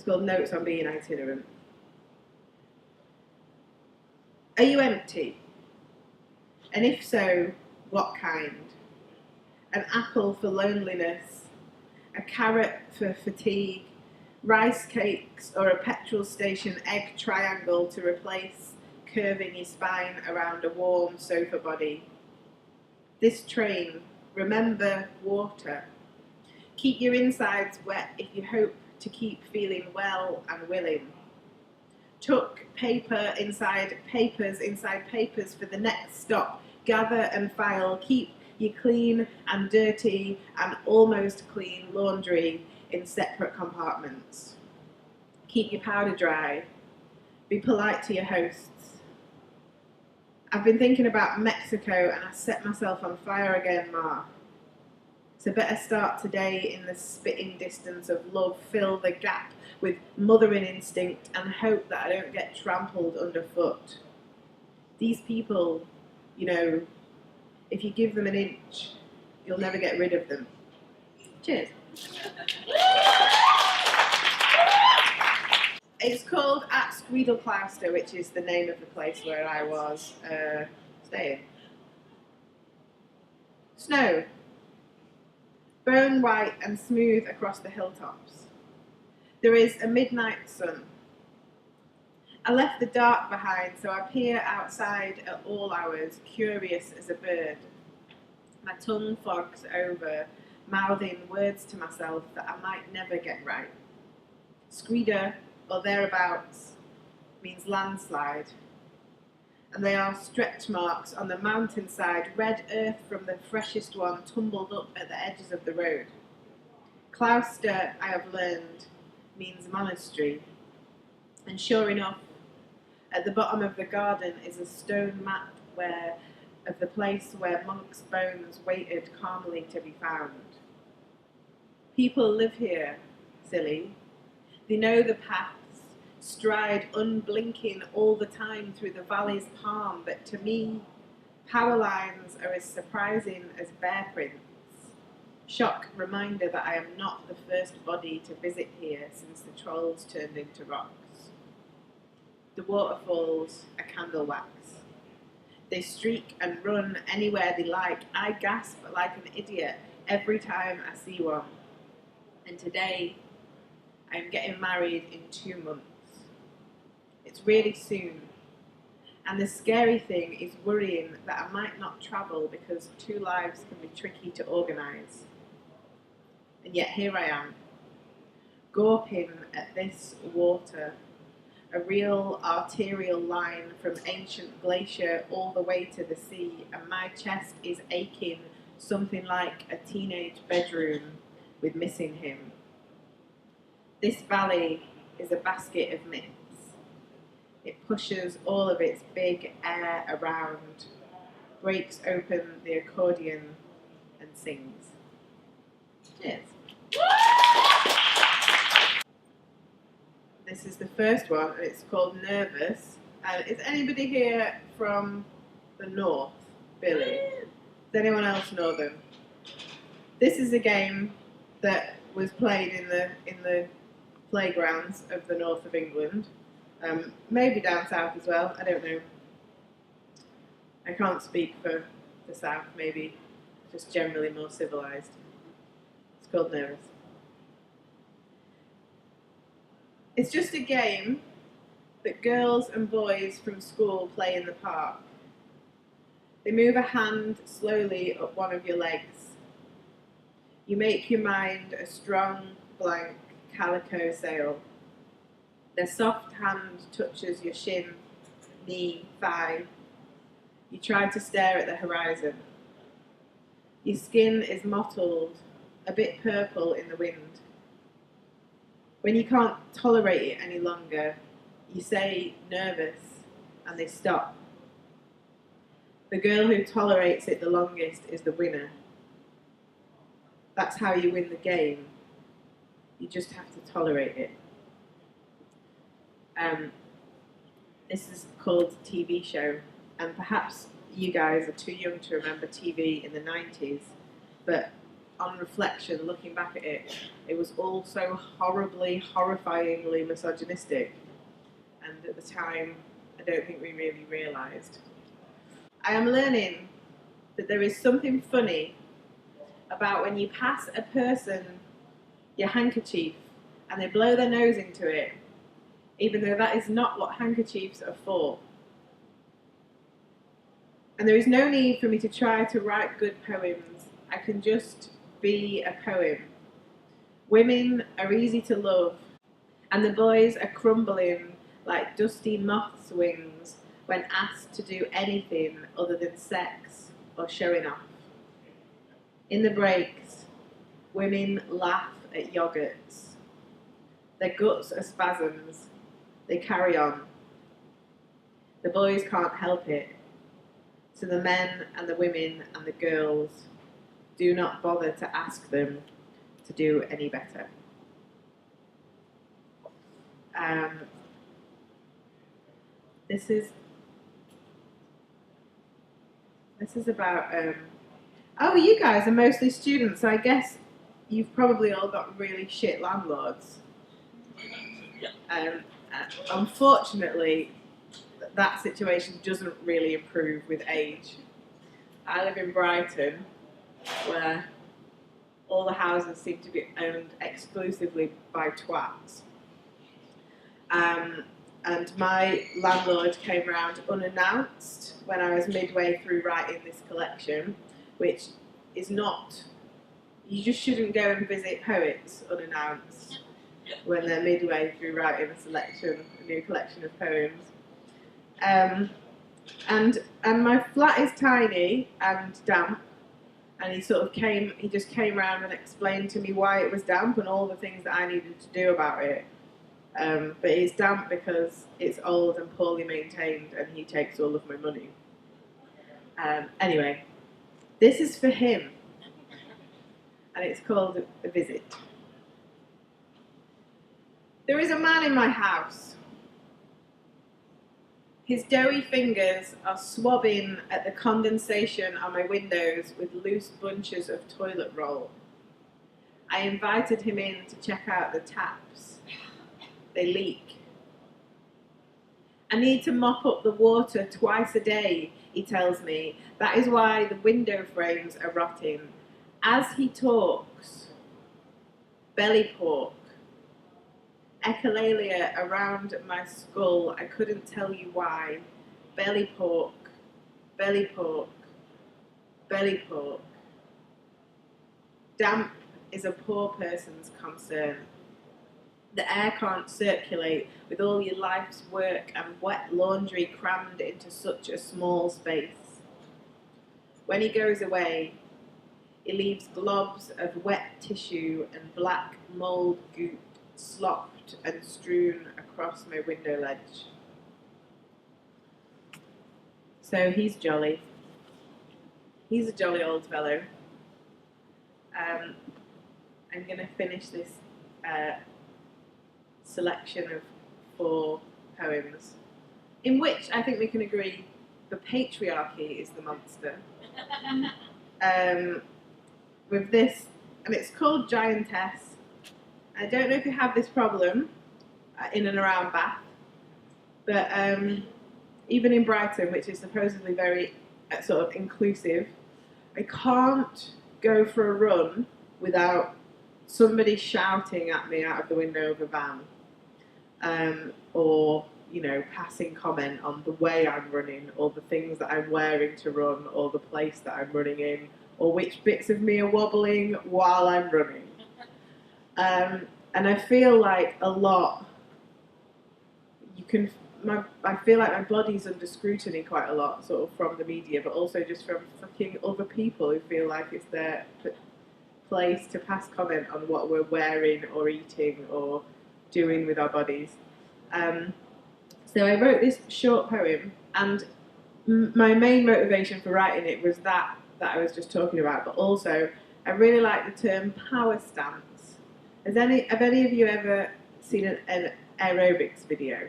It's called Notes on Being Itinerant. Are you empty? And if so, what kind? An apple for loneliness, a carrot for fatigue, rice cakes or a petrol station egg triangle to replace curving your spine around a warm sofa body. This train, remember water. Keep your insides wet if you hope to keep feeling well and willing. Tuck papers inside papers for the next stop. Gather and file. Keep your clean and dirty and almost clean laundry in separate compartments. Keep your powder dry. Be polite to your hosts. I've been thinking about Mexico and I set myself on fire again, Ma. So better start today in the spitting distance of love, fill the gap with mothering instinct and hope that I don't get trampled underfoot. These people, you know, if you give them an inch, you'll never get rid of them. Cheers. It's called at Regal Plaster, which is the name of the place where I was staying. Snow. Bone white and smooth across the hilltops. There is a midnight sun. I left the dark behind, so I peer outside at all hours, curious as a bird. My tongue fogs over, mouthing words to myself that I might never get right. Screeder, or thereabouts, means landslide. And they are stretch marks on the mountainside, red earth from the freshest one tumbled up at the edges of the road. Clauster, I have learned, means monastery. And sure enough, at the bottom of the garden is a stone map of the place where monks' bones waited calmly to be found. People live here, silly. They know the paths, stride unblinking all the time through the valley's palm, but to me, power lines are as surprising as bear prints. Shock reminder that I am not the first body to visit here since the trolls turned into rocks. The waterfalls are candle wax. They streak and run anywhere they like. I gasp like an idiot every time I see one. And today, I'm getting married in 2 months. It's really soon. And the scary thing is worrying that I might not travel because 2 lives can be tricky to organise. And yet here I am, gawping at this water, a real arterial line from ancient glacier all the way to the sea, and my chest is aching, something like a teenage bedroom with missing him. This valley is a basket of myths. It pushes all of its big air around, breaks open the accordion and sings. Cheers. This is the first one, and it's called Nervous. Is anybody here from the north, Billy? Does anyone else know them? This is a game that was played in the playgrounds of the north of England. Maybe down south as well, I don't know. I can't speak for the south, maybe just generally more civilised. It's called Nervous. It's just a game that girls and boys from school play in the park. They move a hand slowly up one of your legs. You make your mind a strong, blank calico sail. Their soft hand touches your shin, knee, thigh. You try to stare at the horizon. Your skin is mottled, a bit purple in the wind. When you can't tolerate it any longer, you say nervous and they stop. The girl who tolerates it the longest is the winner. That's how you win the game. You just have to tolerate it. This is called TV Show, and perhaps you guys are too young to remember TV in the 90s, but on reflection, looking back at it, it was all so horribly, horrifyingly misogynistic. And at the time, I don't think we really realised. I am learning that there is something funny about when you pass a person your handkerchief and they blow their nose into it, even though that is not what handkerchiefs are for. And there is no need for me to try to write good poems. I can just be a poem. Women are easy to love, and the boys are crumbling like dusty moth's wings when asked to do anything other than sex or showing off. In the breaks, women laugh at yogurts. Their guts are spasms. They carry on. The boys can't help it. So the men and the women and the girls do not bother to ask them to do any better. This is about. Oh, you guys are mostly students, so I guess you've probably all got really shit landlords. Unfortunately, that situation doesn't really improve with age. I live in Brighton, where all the houses seem to be owned exclusively by twats. And my landlord came round unannounced when I was midway through writing this collection, which is not, you just shouldn't go and visit poets unannounced when they're midway through writing a new collection of poems. And my flat is tiny and damp, and he just came around and explained to me why it was damp and all the things that I needed to do about it. But it's damp because it's old and poorly maintained, and he takes all of my money. Anyway, this is for him, and it's called A Visit. There is a man in my house. His doughy fingers are swabbing at the condensation on my windows with loose bunches of toilet roll. I invited him in to check out the taps. They leak. I need to mop up the water twice a day, he tells me. That is why the window frames are rotting. As he talks, belly pork, echolalia around my skull, I couldn't tell you why. Belly pork, belly pork, belly pork. Damp is a poor person's concern. The air can't circulate with all your life's work and wet laundry crammed into such a small space. When he goes away, he leaves globs of wet tissue and black mould goop slopped and strewn across my window ledge. So he's jolly. He's a jolly old fellow. I'm going to finish this selection of 4 poems, in which I think we can agree the patriarchy is the monster. With this, and it's called Giantess. I don't know if you have this problem in and around Bath, but even in Brighton, which is supposedly very sort of inclusive, I can't go for a run without somebody shouting at me out of the window of a van. Or, passing comment on the way I'm running, or the things that I'm wearing to run, or the place that I'm running in, or which bits of me are wobbling while I'm running. And I feel like a lot, I feel like my body's under scrutiny quite a lot, sort of from the media, but also just from fucking other people who feel like it's their place to pass comment on what we're wearing or eating or doing with our bodies. So I wrote this short poem, and my main motivation for writing it was that I was just talking about, but also I really like the term power stance. Have any of you ever seen an aerobics video?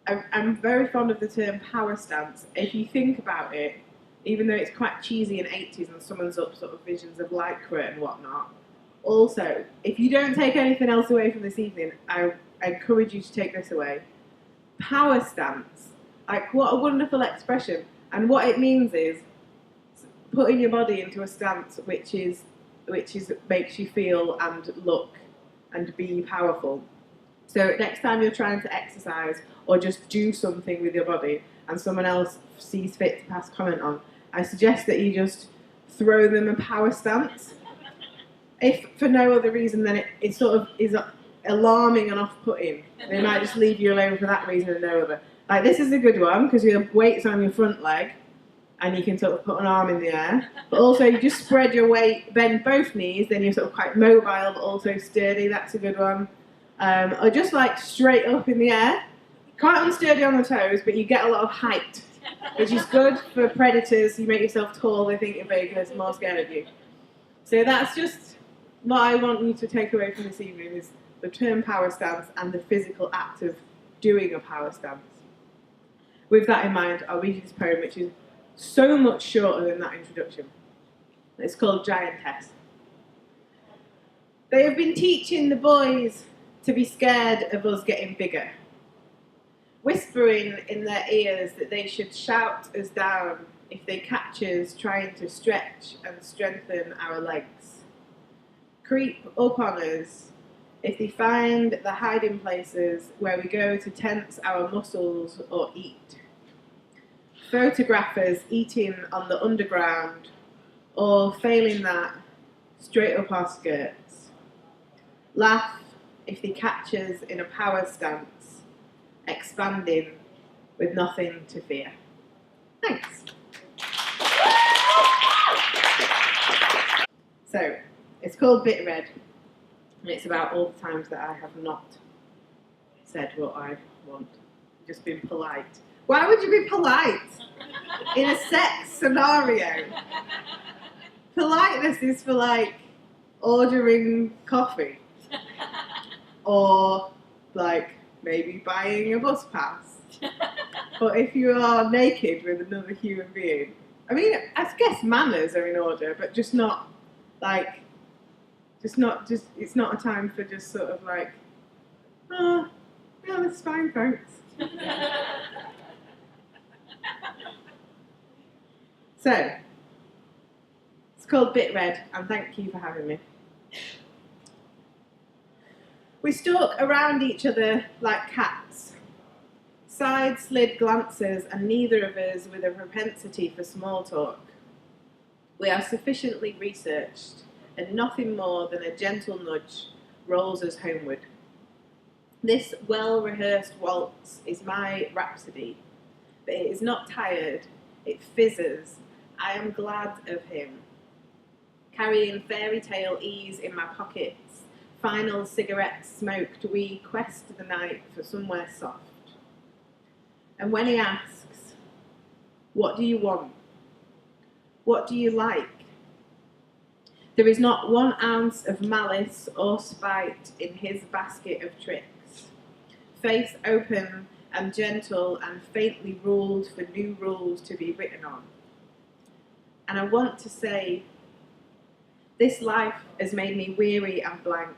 I'm very fond of the term power stance. If you think about it, even though it's quite cheesy and 80s and summons up sort of visions of lycra and whatnot. Also, if you don't take anything else away from this evening, I encourage you to take this away. Power stance. Like, what a wonderful expression. And what it means is putting your body into a stance which makes you feel and look and be powerful. So next time you're trying to exercise or just do something with your body and someone else sees fit to pass comment on, I suggest that you just throw them a power stance. If for no other reason than it sort of is alarming and off-putting. They might just leave you alone for that reason and no other. Like, this is a good one because your weight's on your front leg and you can sort of put an arm in the air. But also you just spread your weight, bend both knees, then you're sort of quite mobile but also sturdy. That's a good one. Or just like straight up in the air. Quite unsturdy on the toes, but you get a lot of height, which is good for predators. You make yourself tall, they think you're big, they're more scared of you. So that's just what I want you to take away from this evening, is the term power stance and the physical act of doing a power stance. With that in mind, I'll read you this poem, which is so much shorter than that introduction. It's called Giantess. They have been teaching the boys to be scared of us getting bigger, whispering in their ears that they should shout us down if they catch us trying to stretch and strengthen our legs, creep up on us if they find the hiding places where we go to tense our muscles or eat, photograph us eating on the underground, or failing that, straight up our skirts, laugh if they catch us in a power stance, expanding with nothing to fear. Thanks. So, it's called Bit Red, and it's about all the times that I have not said what I want, just been polite. Why would you be polite in a sex scenario? Politeness is for, like, ordering coffee, or like maybe buying a bus pass. But if you are naked with another human being, I mean, I guess manners are in order, but it's not a time for just sort of like, oh, yeah, that's fine, thanks. So, it's called Bit Red, and thank you for having me. We stalk around each other like cats, side-slid glances, and neither of us with a propensity for small talk. We are sufficiently researched, and nothing more than a gentle nudge rolls us homeward. This well-rehearsed waltz is my rhapsody, but it is not tired, it fizzes. I am glad of him. Carrying fairy tale ease in my pockets, final cigarettes smoked, we quest the night for somewhere soft. And when he asks, what do you want? What do you like? There is not 1 ounce of malice or spite in his basket of tricks. Face open and gentle and faintly ruled for new rules to be written on. And I want to say, this life has made me weary and blank.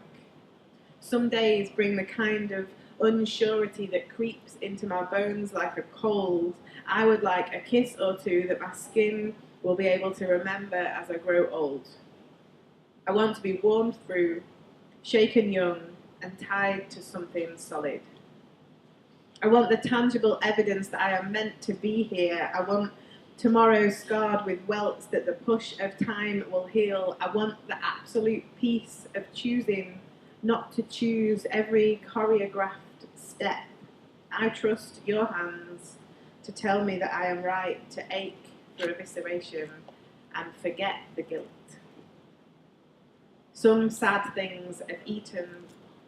Some days bring the kind of unsurety that creeps into my bones like a cold. I would like a kiss or two that my skin will be able to remember as I grow old. I want to be warmed through, shaken young, and tied to something solid. I want the tangible evidence that I am meant to be here. I want tomorrow scarred with welts that the push of time will heal. I want the absolute peace of choosing not to choose every choreographed step. I trust your hands to tell me that I am right, to ache for evisceration and forget the guilt. Some sad things have eaten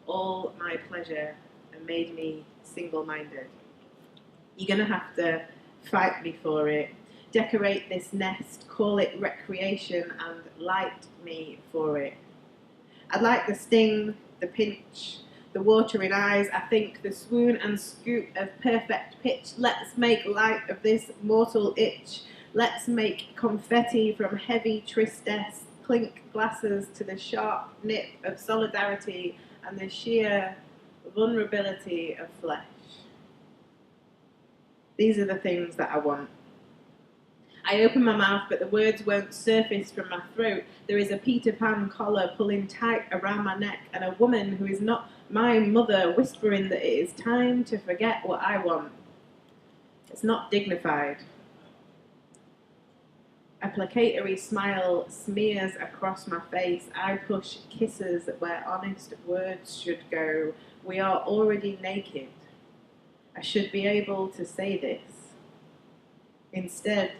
all my pleasure and made me single-minded. You're going to have to fight me for it. Decorate this nest, call it recreation, and light me for it. I'd like the sting, the pinch, the watering eyes, I think the swoon and scoop of perfect pitch. Let's make light of this mortal itch. Let's make confetti from heavy tristesse, clink glasses to the sharp nip of solidarity and the sheer vulnerability of flesh. These are the things that I want. I open my mouth, but the words won't surface from my throat. There is a Peter Pan collar pulling tight around my neck, and a woman who is not my mother whispering that it is time to forget what I want. It's not dignified. A placatory smile smears across my face. I push kisses where honest words should go. We are already naked. I should be able to say this. Instead,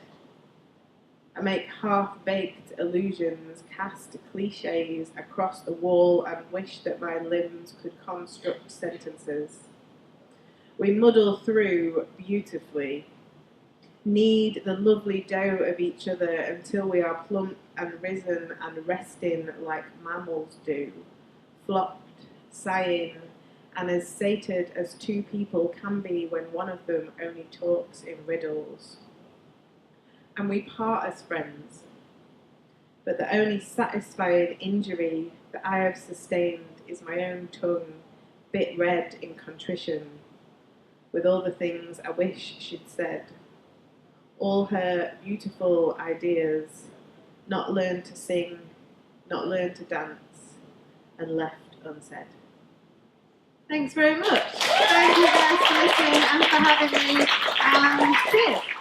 I make half-baked illusions, cast cliches across the wall, and wish that my limbs could construct sentences. We muddle through beautifully, knead the lovely dough of each other until we are plump and risen and resting like mammals do, flopped, sighing, and as sated as two people can be when one of them only talks in riddles. And we part as friends, but the only satisfying injury that I have sustained is my own tongue, bit red in contrition, with all the things I wish she'd said, all her beautiful ideas, not learned to sing, not learned to dance, and left unsaid. Thanks very much. Thank you guys for listening and for having me, and cheers.